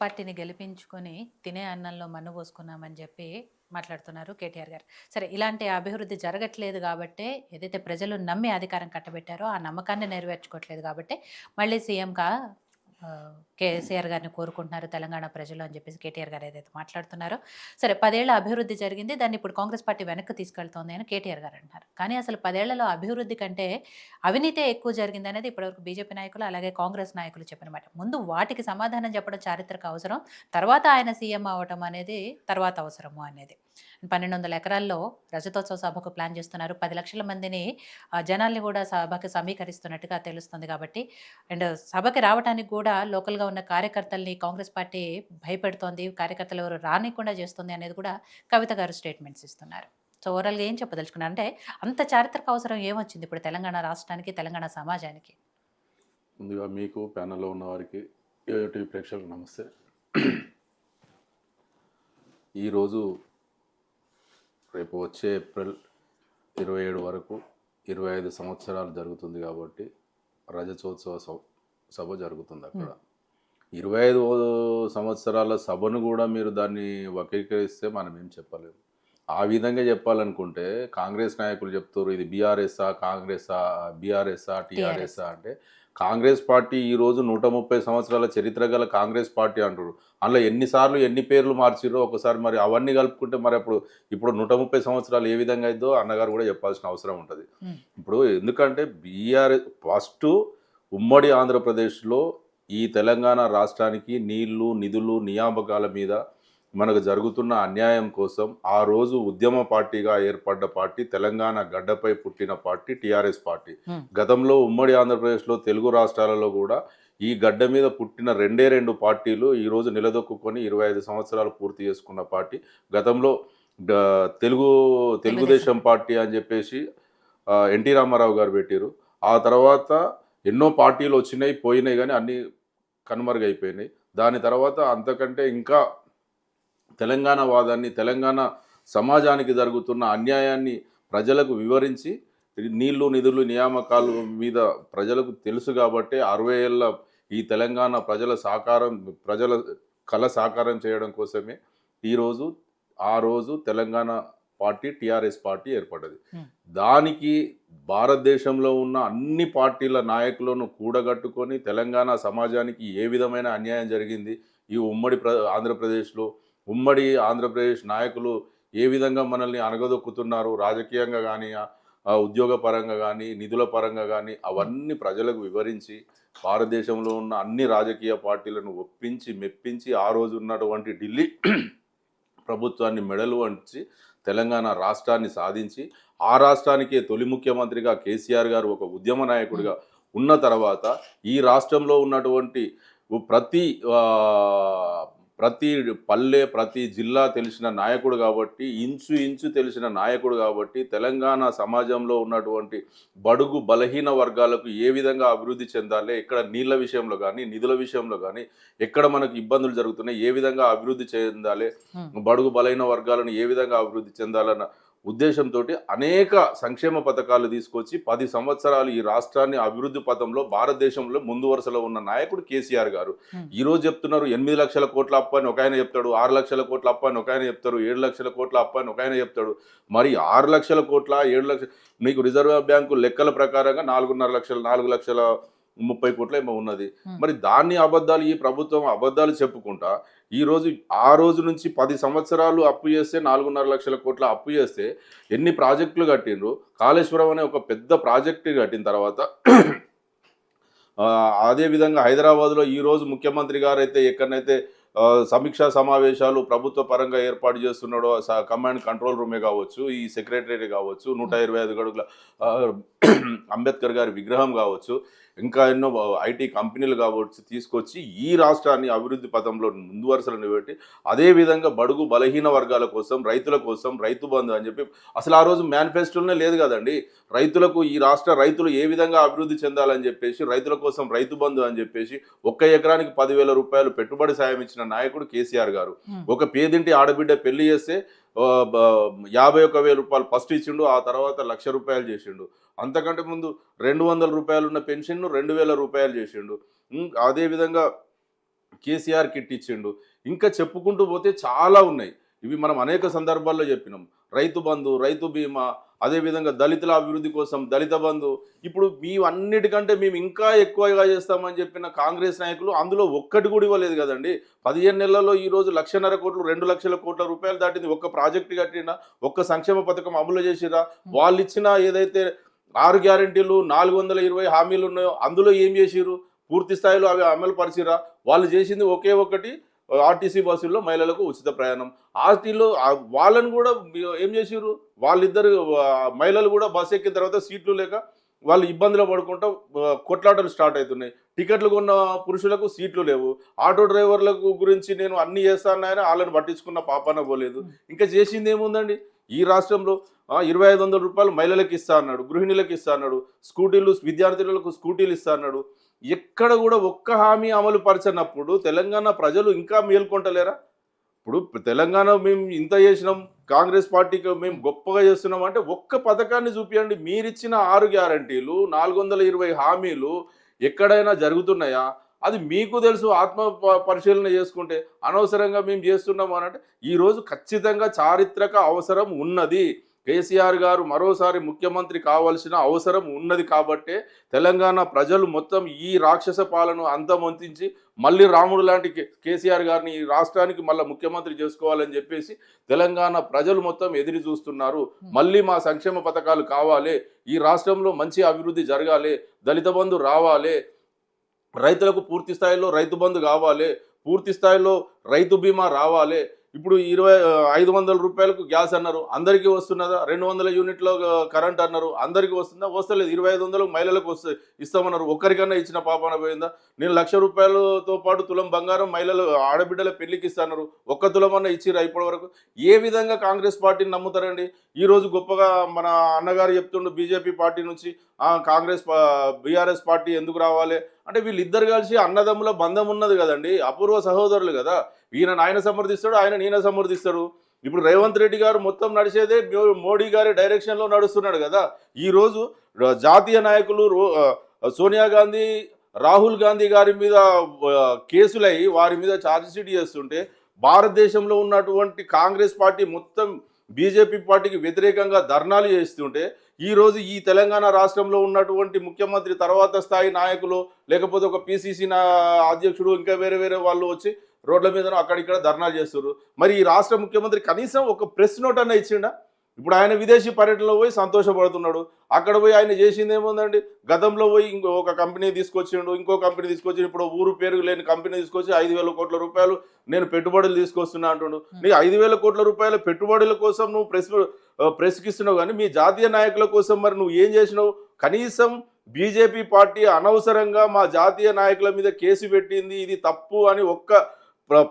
పార్టీని గెలిపించుకొని తినే అన్నంలో మన్ను పోసుకున్నామని చెప్పి మాట్లాడుతున్నారు కేటీఆర్ గారు. సరే, ఇలాంటి అభివృద్ధి జరగట్లేదు గాబట్టే, ఏదైతే ప్రజలు నమ్మి అధికారం కట్టబెట్టారో ఆ నమ్మకాన్ని నెరవేర్చుకోవట్లేదు గాబట్టే మళ్ళీ సీఎంగా కేసీఆర్ గారిని కోరుకుంటున్నారు తెలంగాణ ప్రజలు అని చెప్పేసి కేటీఆర్ గారు ఏదైతే మాట్లాడుతున్నారో, సరే 10 ఏళ్ల అభివృద్ధి జరిగింది. దాన్ని ఇప్పుడు కాంగ్రెస్ పార్టీ వెనక్కి తీసుకెళ్తోంది అని కేటీఆర్ గారు అంటున్నారు. కానీ అసలు 10 ఏళ్లలో అభివృద్ధి కంటే అవినీతే ఎక్కువ జరిగిందనేది ఇప్పటివరకు బీజేపీ నాయకులు, అలాగే కాంగ్రెస్ నాయకులు చెప్పిన మాట. ముందు వాటికి సమాధానం చెప్పడం చారిత్రక అవసరం. తర్వాత ఆయన సీఎం అవ్వటం అనేది తర్వాత అవసరము అనేది. 1200 ఎకరాల్లో రజతోత్సవ సభకు ప్లాన్ చేస్తున్నారు. 10 లక్షల మందిని జనాల్ని కూడా సభకి సమీకరిస్తున్నట్టుగా తెలుస్తుంది కాబట్టి, అండ్ సభకి రావడానికి కూడా లోకల్‌గా ఉన్న కార్యకర్తల్ని కాంగ్రెస్ పార్టీ భయపెడుతోంది. కార్యకర్తలు ఎవరు రానీయకుండా చేస్తుంది అనేది కూడా కవిత గారు స్టేట్మెంట్స్ ఇస్తున్నారు. సో, ఓవరాల్‌గా ఏం చెప్పదలుచుకున్నారు అంటే, అంత చారిత్రక అవసరం ఏమొచ్చింది ఇప్పుడు తెలంగాణ రాష్ట్రానికి, తెలంగాణ సమాజానికి? ముందుగా మీకు ప్యానెల్లో ఉన్న వారికి టీవీ ప్రేక్షకులకు నమస్తే. ఈరోజు రేపు వచ్చే ఏప్రిల్ 27 వరకు 25 సంవత్సరాలు జరుగుతుంది కాబట్టి రజతోత్సవ సభ జరుగుతుంది అక్కడ. 25 సంవత్సరాల సభను కూడా మీరు దాన్ని వక్రీకరిస్తే మనం ఏం చెప్పలేము. ఆ విధంగా చెప్పాలనుకుంటే కాంగ్రెస్ నాయకులు చెప్తారు ఇది బీఆర్ఎస్ఆ, కాంగ్రెసా, బీఆర్ఎస్ఆ, టీఆర్ఎస్ఆ అంటే కాంగ్రెస్ పార్టీ ఈరోజు 130 సంవత్సరాల చరిత్ర గల కాంగ్రెస్ పార్టీ అంటారు. అందులో ఎన్నిసార్లు ఎన్ని పేర్లు మార్చిర్రో ఒకసారి మరి అవన్నీ కలుపుకుంటే మరి ఇప్పుడు 130 సంవత్సరాలు ఏ విధంగా అయిద్దో అన్నగారు కూడా చెప్పాల్సిన అవసరం ఉంటుంది. ఇప్పుడు ఎందుకంటే బీఆర్ఎస్ ఫస్ట్ ఉమ్మడి ఆంధ్రప్రదేశ్లో ఈ తెలంగాణ రాష్ట్రానికి నీళ్లు, నిధులు, నియామకాల మీద మనకు జరుగుతున్న అన్యాయం కోసం ఆ రోజు ఉద్యమ పార్టీగా ఏర్పడ్డ పార్టీ తెలంగాణ గడ్డపై పుట్టిన పార్టీ టీఆర్ఎస్ పార్టీ. గతంలో ఉమ్మడి ఆంధ్రప్రదేశ్లో తెలుగు రాష్ట్రాలలో కూడా ఈ గడ్డ మీద పుట్టిన రెండు పార్టీలు ఈరోజు నిలదొక్కుని 25 సంవత్సరాలు పూర్తి చేసుకున్న పార్టీ. గతంలో తెలుగుదేశం పార్టీ అని చెప్పేసి ఎన్టీ రామారావు గారు పెట్టారు. ఆ తర్వాత ఎన్నో పార్టీలు వచ్చినాయి పోయినాయి కానీ అన్నీ కనుమరుగైపోయినాయి. దాని తర్వాత అంతకంటే ఇంకా తెలంగాణ వాదాన్ని, తెలంగాణ సమాజానికి జరుగుతున్న అన్యాయాన్ని ప్రజలకు వివరించి నీళ్లు, నిధులు, నియామకాల మీద ప్రజలకు తెలుసు కాబట్టి 60 ఏళ్ళ ఈ తెలంగాణ ప్రజల కళ సాకారం చేయడం కోసమే ఆ రోజు తెలంగాణ పార్టీ టీఆర్ఎస్ పార్టీ ఏర్పడ్డది. దానికి భారతదేశంలో ఉన్న అన్ని పార్టీల నాయకులను కూడగట్టుకొని తెలంగాణ సమాజానికి ఏ విధమైన అన్యాయం జరిగింది, ఈ ఉమ్మడి ఆంధ్రప్రదేశ్ నాయకులు ఏ విధంగా మనల్ని అణగదొక్కుతున్నారు, రాజకీయంగా కానీ, ఉద్యోగ పరంగా కానీ, నిధుల పరంగా కానీ అవన్నీ ప్రజలకు వివరించి భారతదేశంలో ఉన్న అన్ని రాజకీయ పార్టీలను ఒప్పించి మెప్పించి ఆ రోజు ఉన్నటువంటి ఢిల్లీ ప్రభుత్వాన్ని మెడలు వంచి తెలంగాణ రాష్ట్రాన్ని సాధించి ఆ రాష్ట్రానికే తొలి ముఖ్యమంత్రిగా కేసీఆర్ గారు ఒక ఉద్యమ నాయకుడిగా ఉన్న తర్వాత ఈ రాష్ట్రంలో ఉన్నటువంటి ప్రతి పల్లె, ప్రతి జిల్లా తెలిసిన నాయకుడు కాబట్టి, ఇంచు తెలిసిన నాయకుడు కాబట్టి తెలంగాణ సమాజంలో ఉన్నటువంటి బడుగు బలహీన వర్గాలకు ఏ విధంగా అభివృద్ధి చెందాలి, ఎక్కడ నీళ్ళ విషయంలో కానీ, నిధుల విషయంలో కానీ ఎక్కడ మనకు ఇబ్బందులు జరుగుతున్నాయి, ఏ విధంగా అభివృద్ధి చెందాలి, బడుగు బలహీన వర్గాలను ఏ విధంగా అభివృద్ధి చెందాలన్న ఉద్దేశంతో అనేక సంక్షేమ పథకాలు తీసుకొచ్చి 10 సంవత్సరాలు ఈ రాష్ట్రాన్ని అభివృద్ధి పథంలో భారతదేశంలో ముందు వరుసలో ఉన్న నాయకుడు కేసీఆర్ గారు. ఈరోజు చెప్తున్నారు 8 లక్షల కోట్ల అప్పు అని ఒక ఆయన చెప్తాడు, 6 లక్షల కోట్ల అప్పు అని ఒక ఆయన చెప్తారు, 7 లక్షల కోట్ల అప్పు అని ఒక ఆయన చెప్తాడు. మరి 6 లక్షల కోట్ల 7 లక్షల మీకు రిజర్వ్ బ్యాంకు లెక్కల ప్రకారంగా 4 లక్షల 30 కోట్ల ఏమో ఉన్నది. మరి దాన్ని ఈ ప్రభుత్వం అబద్ధాలు చెప్పుకుంటా ఆ రోజు నుంచి 10 సంవత్సరాలు అప్పు చేస్తే 4.5 లక్షల కోట్ల అప్పు చేస్తే ఎన్ని ప్రాజెక్టులు కట్టిండ్రు. కాళేశ్వరం అనే ఒక పెద్ద ప్రాజెక్టు కట్టిన తర్వాత అదేవిధంగా హైదరాబాద్లో ఈరోజు ముఖ్యమంత్రి గారు అయితే ఎక్కడనైతే సమీక్షా సమావేశాలు ప్రభుత్వ పరంగా ఏర్పాటు చేస్తున్నాడో కమాండ్ కంట్రోల్ రూమే కావచ్చు, ఈ సెక్రటరీ కావచ్చు, 125 అడుగుల అంబేద్కర్ గారి విగ్రహం కావచ్చు, ఇంకా ఎన్నో ఐటీ కంపెనీలు కావచ్చు తీసుకొచ్చి ఈ రాష్ట్రాన్ని అభివృద్ధి పథంలో ముందు వరుసలో నిలబెట్టి అదేవిధంగా బడుగు బలహీన వర్గాల కోసం, రైతుల కోసం రైతు బంధు అని చెప్పి అసలు ఆ రోజు మేనిఫెస్టోలోనే లేదు కదండి. ఈ రాష్ట్ర రైతులు ఏ విధంగా అభివృద్ధి చెందాలని చెప్పేసి రైతుల కోసం రైతు బంధు అని చెప్పేసి 1 ఎకరానికి 10,000 రూపాయలు పెట్టుబడి సాయం ఇచ్చిన నాయకుడు కేసీఆర్ గారు. ఒక పేదింటి ఆడబిడ్డ పెళ్లి చేస్తే 51,000 రూపాయలు ఫస్ట్ ఇచ్చిండు, ఆ తర్వాత 1,00,000 రూపాయలు చేసిండు. అంతకంటే ముందు 200 రూపాయలు ఉన్న పెన్షన్ను 2,000 రూపాయలు చేసిండు. అదేవిధంగా కేసీఆర్ కిట్ ఇచ్చిండు, ఇంకా చెప్పుకుంటూ పోతే చాలా ఉన్నాయి. ఇవి మనం అనేక సందర్భాల్లో చెప్పినాం. రైతు బంధు, రైతు బీమా, అదేవిధంగా దళితుల అభివృద్ధి కోసం దళిత బంధు. ఇప్పుడు అన్నిటికంటే మేము ఇంకా ఎక్కువగా చేస్తామని చెప్పిన కాంగ్రెస్ నాయకులు అందులో ఒక్కటి కూడా ఇవ్వలేదు కదండి. 15 నెలల్లో ఈరోజు 1,50,000 కోట్లు, 2,00,000 కోట్ల రూపాయలు దాటింది. ఒక్క ప్రాజెక్టు కట్టినా, ఒక్క సంక్షేమ పథకం అమలు చేసిరా? వాళ్ళు ఇచ్చిన ఏదైతే 6 గ్యారెంటీలు, 420 హామీలు ఉన్నాయో అందులో ఏం చేసిరు? పూర్తి స్థాయిలో అవి అమలు పరిచిరా? వాళ్ళు చేసింది ఒకే ఒకటి, ఆర్టీసీ బస్సుల్లో మహిళలకు ఉచిత ప్రయాణం. ఆర్టీలో వాళ్ళని కూడా ఏం చేసిరు? వాళ్ళిద్దరు మహిళలు కూడా బస్సు ఎక్కిన తర్వాత సీట్లు లేక వాళ్ళు ఇబ్బందులు పడుకుంటూ కొట్లాటలు స్టార్ట్ అవుతున్నాయి. టికెట్లు కొన్న పురుషులకు సీట్లు లేవు. ఆటో డ్రైవర్లకు గురించి నేను అన్ని చేస్తానని వాళ్ళని పట్టించుకున్న పాపాన పోలేదు. ఇంకా చేసింది ఏముందండి? ఈ రాష్ట్రంలో 2,500 రూపాయలు మహిళలకు ఇస్తా అన్నాడు, గృహిణులకు ఇస్తా అన్నాడు, స్కూటీలు విద్యార్థులకు స్కూటీలు ఇస్తా అన్నాడు. ఎక్కడ కూడా ఒక్క హామీ అమలు పరిచినప్పుడు తెలంగాణ ప్రజలు ఇంకా మేల్కొంటలేరా? ఇప్పుడు తెలంగాణ మేము ఇంత చేసినాం, కాంగ్రెస్ పార్టీకి మేము గొప్పగా చేస్తున్నాం అంటే ఒక్క పథకాన్ని చూపించండి. మీరిచ్చిన 6 గ్యారంటీలు, 420 హామీలు ఎక్కడైనా జరుగుతున్నాయా? అది మీకు తెలుసు. ఆత్మ పరిశీలన చేసుకుంటే అనవసరంగా మేము చేస్తున్నాం అనంటే ఈరోజు ఖచ్చితంగా చారిత్రక అవసరం ఉన్నది. కేసీఆర్ గారు మరోసారి ముఖ్యమంత్రి కావాల్సిన అవసరం ఉన్నది కాబట్టే తెలంగాణ ప్రజలు మొత్తం ఈ రాక్షస పాలన అంతమొంతించి మళ్ళీ రాముడు లాంటి కేసీఆర్ గారిని ఈ రాష్ట్రానికి మళ్ళీ ముఖ్యమంత్రి చేసుకోవాలని చెప్పేసి తెలంగాణ ప్రజలు మొత్తం ఎదురు చూస్తున్నారు. మళ్ళీ మా సంక్షేమ పథకాలు కావాలి, ఈ రాష్ట్రంలో మంచి అభివృద్ధి జరగాలి, దళిత బంధు రావాలి, రైతులకు పూర్తి స్థాయిలో రైతు బంధు కావాలి, పూర్తి స్థాయిలో రైతు బీమా రావాలి. ఇప్పుడు 500 రూపాయలకు గ్యాస్ అన్నారు, అందరికీ వస్తున్నదా? 200 యూనిట్లో కరెంట్ అన్నారు, అందరికీ వస్తుందా? వస్తలేదు. 2,500 మహిళలకు ఇస్తామన్నారు, ఒక్కరికన్నా ఇచ్చిన పాపన పోయిందా? నేను 1,00,000 రూపాయలతో పాటు తులం బంగారం మహిళలు ఆడబిడ్డల పెళ్లికి ఇస్తాన్నారు, ఒక్క తులమన్నా ఇచ్చిరా ఇప్పటి వరకు? ఏ విధంగా కాంగ్రెస్ పార్టీని నమ్ముతారండి? ఈరోజు గొప్పగా మన అన్నగారు చెప్తుండు బీజేపీ పార్టీ నుంచి బీఆర్ఎస్ పార్టీ ఎందుకు రావాలి అంటే, వీళ్ళిద్దరు కలిసి అన్నదమ్ముల బంధం ఉన్నది కదండి, అపూర్వ సహోదరులు కదా. ఆయన సమర్థిస్తాడు, ఆయన నేనే సమర్థిస్తాడు. ఇప్పుడు రేవంత్ రెడ్డి గారు మొత్తం నడిచేదే మోడీ గారి డైరెక్షన్లో నడుస్తున్నాడు కదా. ఈరోజు జాతీయ నాయకులు సోనియా గాంధీ, రాహుల్ గాంధీ గారి మీద కేసులై వారి మీద ఛార్జ్షీట్ చేస్తుంటే భారతదేశంలో ఉన్నటువంటి కాంగ్రెస్ పార్టీ మొత్తం బీజేపీ పార్టీకి వ్యతిరేకంగా ధర్నాలు చేస్తుంటే ఈరోజు ఈ తెలంగాణ రాష్ట్రంలో ఉన్నటువంటి ముఖ్యమంత్రి తర్వాత స్థాయి నాయకులు, లేకపోతే ఒక పిసిసి అధ్యక్షుడు, ఇంకా వేరే వేరే వాళ్ళు వచ్చి రోడ్ల మీద అక్కడిక్కడ ధర్నాలు చేస్తారు. మరి ఈ రాష్ట్ర ముఖ్యమంత్రి కనీసం ఒక ప్రెస్ నోట్ అన్న ఇచ్చిండా? ఇప్పుడు ఆయన విదేశీ పర్యటనలో పోయి సంతోషపడుతున్నాడు. అక్కడ పోయి ఆయన చేసింది ఏముందండి? గతంలో పోయి ఒక కంపెనీ తీసుకొచ్చిండు, ఇంకో కంపెనీ తీసుకొచ్చి, ఇప్పుడు ఊరు పేరు లేని కంపెనీ తీసుకొచ్చి 5,000 కోట్ల రూపాయలు నేను పెట్టుబడులు తీసుకొస్తున్నా అంటుండు. నీకు 5,000 కోట్ల రూపాయల పెట్టుబడుల కోసం నువ్వు ప్రెస్కి ఇస్తున్నావు, కానీ మీ జాతీయ నాయకుల కోసం మరి నువ్వు ఏం చేసినావు? కనీసం బీజేపీ పార్టీ అనవసరంగా మా జాతీయ నాయకుల మీద కేసు పెట్టింది, ఇది తప్పు అని ఒక్క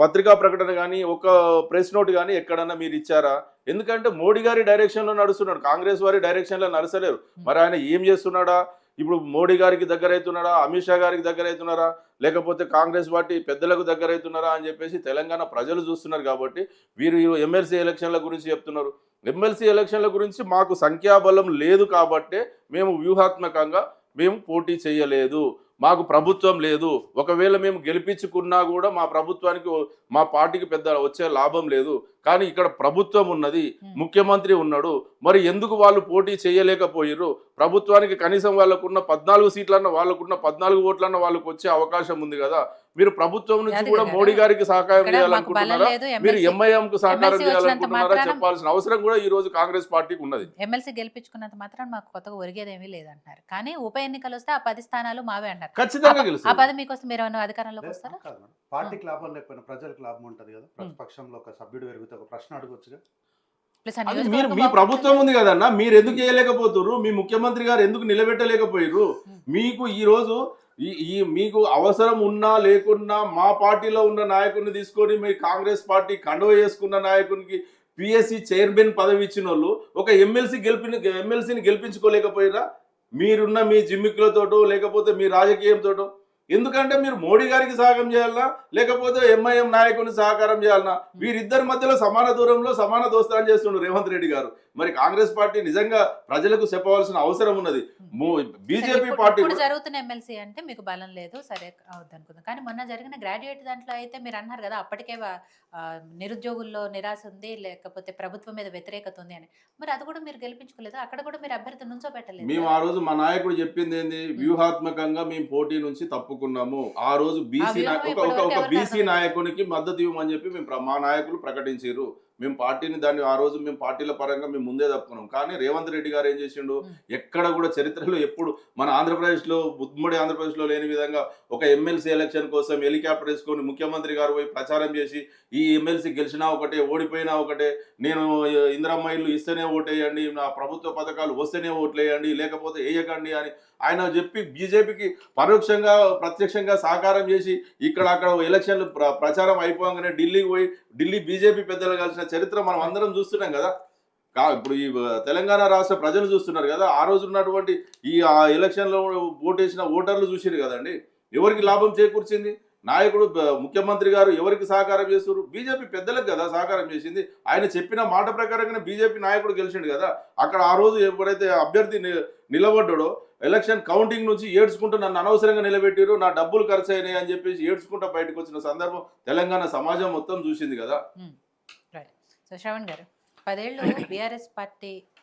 పత్రికా ప్రకటన కానీ ఒక ప్రెస్ నోట్ కానీ ఎక్కడన్నా మీరు ఇచ్చారా? ఎందుకంటే మోడీ గారి డైరెక్షన్లో నడుస్తున్నాడు, కాంగ్రెస్ వారి డైరెక్షన్లో నడచలేరు. మరి ఆయన ఏం చేస్తున్నాడా? ఇప్పుడు మోడీ గారికి దగ్గర అవుతున్నారా, అమిత్ షా గారికి దగ్గర అవుతున్నారా, లేకపోతే కాంగ్రెస్ పార్టీ పెద్దలకు దగ్గర అవుతున్నారా అని చెప్పేసి తెలంగాణ ప్రజలు చూస్తున్నారు. కాబట్టి వీరు ఎమ్మెల్సీ ఎలక్షన్ల గురించి చెప్తున్నారు. ఎమ్మెల్సీ ఎలక్షన్ల గురించి మాకు సంఖ్యాబలం లేదు కాబట్టే మేము వ్యూహాత్మకంగా మేము పోటీ చేయలేదు, మాకు ప్రభుత్వం లేదు. ఒకవేళ మేము గెలిపించుకున్నా కూడా మా ప్రభుత్వానికి, మా పార్టీకి పెద్ద వచ్చే లాభం లేదు. కానీ ఇక్కడ ప్రభుత్వం ఉన్నది, ముఖ్యమంత్రి ఉన్నాడు. మరి ఎందుకు వాళ్ళు పోటీ చేయలేకపోయారు? ప్రభుత్వానికి కనీసం వాళ్ళకున్న 14 సీట్లన్నా, వాళ్ళకున్న 14 ఓట్లన్నా వాళ్ళకు వచ్చే అవకాశం ఉంది కదా. మీరు ప్రభుత్వం నుంచి కూడా మోడీ గారికి సహకారం చేయాలనుకుంటున్నారా? మీరు ఎంఐఎంకు సహకారం చేయాలనుకుంటున్నారా? చెప్పాల్సిన అవసరం కూడా ఈ రోజు కాంగ్రెస్ పార్టీకి ఉన్నది. ఎమ్మెల్సీ గెలిపించుకున్నంత మాత్రం మాకు కొత్తగా ఒరిగేదేమీ లేదంటున్నారు. కానీ ఉప ఎన్నికలు వస్తే ఆ 10 స్థానాలు మావే అంటారు. ఖచ్చితంగా గెలుస్తారు. ఆ 10 మీకు వస్తే మీరు ఏమైనా అధికారంలోకి వస్తారా? పార్టీకి లాభం లేకపోయినా ప్రజలకు లాభం ఉంటది కదా. ప్రతిపక్షంలో ఒక సభ్యుడు పెరిగితే ఒక ప్రశ్న అడగొచ్చుగా. మీ ప్రభుత్వం ఉంది కదన్నా, మీరు ఎందుకు చేయలేకపోతున్నారు? మీ ముఖ్యమంత్రి గారు ఎందుకు నిలబెట్టలేకపోయారు? మీకు ఈ రోజు మీకు అవసరం ఉన్నా లేకున్నా మా పార్టీలో ఉన్న నాయకుడిని తీసుకొని మీ కాంగ్రెస్ పార్టీ కండువ చేసుకున్న నాయకునికి పిఎస్సి చైర్మన్ పదవి ఇచ్చిన వాళ్ళు ఒక ఎమ్మెల్సీని గెలిపించుకోలేకపోయినా? మీరున్న మీ జిమ్మికులతోటో లేకపోతే మీ రాజకీయంతోటో ఎందుకంటే మీరు మోడీ గారికి సహాయం చేయాలన్నా లేకపోతే ఎంఐఎం నాయకుని సహకారం చేయాలన్నా వీరిద్దరి మధ్యలో సమాన దూరంలో సమాన దోస్తాన్ని చేస్తుండ్రు రేవంత్ రెడ్డి గారు. మరి కాంగ్రెస్ పార్టీ నిజంగా ప్రజలకు చెప్పవలసిన అవసరం ఉన్నది. బీజేపీ పార్టీ ఇప్పుడు జరుగుతున్న ఎమ్మెల్సీ అంటే మీకు బలం లేదు, సరే అవుద్ది అనుకుందాం. కానీ మొన్న జరిగిన గ్రాడ్యుయేట్ దాంట్లో అయితే మీరు అన్నారు కదా, అప్పటికే నిరుద్యోగుల్లో నిరాశ ఉంది, లేకపోతే ప్రభుత్వం మీద వ్యతిరేకత ఉంది అని. మరి అది కూడా మీరు గెలిపించుకోలేదు, అక్కడ కూడా మీరు అభ్యర్థి నుంచో పెట్టలేదు. మేము ఆ రోజు మా నాయకుడు చెప్పింది ఏంది, వ్యూహాత్మకంగా మేము పోటీ నుంచి తప్పుకున్నాము. ఆ రోజు బీసీ ఒక బీసీ నాయకునికి మద్దతు ఇవ్వమని చెప్పి మేము మా నాయకులు ప్రకటించారు. మేము పార్టీని దాన్ని ఆ రోజు మేము పార్టీల పరంగా మేము ముందే తప్పుకున్నాం. కానీ రేవంత్ రెడ్డి గారు ఏం చేసిండు, ఎక్కడ కూడా చరిత్రలో ఎప్పుడు మన ఆంధ్రప్రదేశ్లో ఉమ్మడి ఆంధ్రప్రదేశ్లో లేని విధంగా ఒక ఎమ్మెల్సీ ఎలక్షన్ కోసం హెలికాప్టర్ వేసుకొని ముఖ్యమంత్రి గారు పోయి ప్రచారం చేసి ఈ ఎమ్మెల్సీ గెలిచినా ఒకటే ఓడిపోయినా ఒకటే, నేను ఇందిరమ్మ ఇల్లు ఇస్తేనే ఓటేయండి, నా ప్రభుత్వ పథకాలు వస్తేనే ఓట్లేయండి లేకపోతే వేయకండి అని ఆయన చెప్పి బీజేపీకి పరోక్షంగా ప్రత్యక్షంగా సహకారం చేసి ఇక్కడ అక్కడ ఎలక్షన్లు ప్రచారం అయిపోగానే ఢిల్లీకి పోయి ఢిల్లీ బీజేపీ పెద్దలు కలిసిన చరిత్ర మనం అందరం చూస్తున్నాం కదా. ఇప్పుడు ఈ తెలంగాణ రాష్ట్ర ప్రజలు చూస్తున్నారు కదా. ఆ రోజు ఉన్నటువంటి ఈ ఎలక్షన్లో ఓటేసిన ఓటర్లు చూసిరు కదండి. ఎవరికి లాభం చేకూర్చింది? నాయకుడు ముఖ్యమంత్రి గారు ఎవరికి సహకారం చేస్తారు? బీజేపీ పెద్దలకు కదా సహకారం చేసింది. ఆయన చెప్పిన మాట ప్రకారంగానే బీజేపీ నాయకుడు గెలిచిండు కదా. అక్కడ ఆ రోజు ఎప్పుడైతే అభ్యర్థి నిలబడ్డాడో ఎలక్షన్ కౌంటింగ్ నుంచి ఏడ్చుకుంటూ నన్ను అనవసరంగా నిలబెట్టారు, నా డబ్బులు ఖర్చు అయినాయి అని చెప్పేసి ఏడ్చుకుంటూ బయటకు వచ్చిన సందర్భం తెలంగాణ సమాజం మొత్తం చూసింది కదా. సో శ్రవణ్ గారు, 10 ఏళ్ళు బీఆర్ఎస్ పార్టీ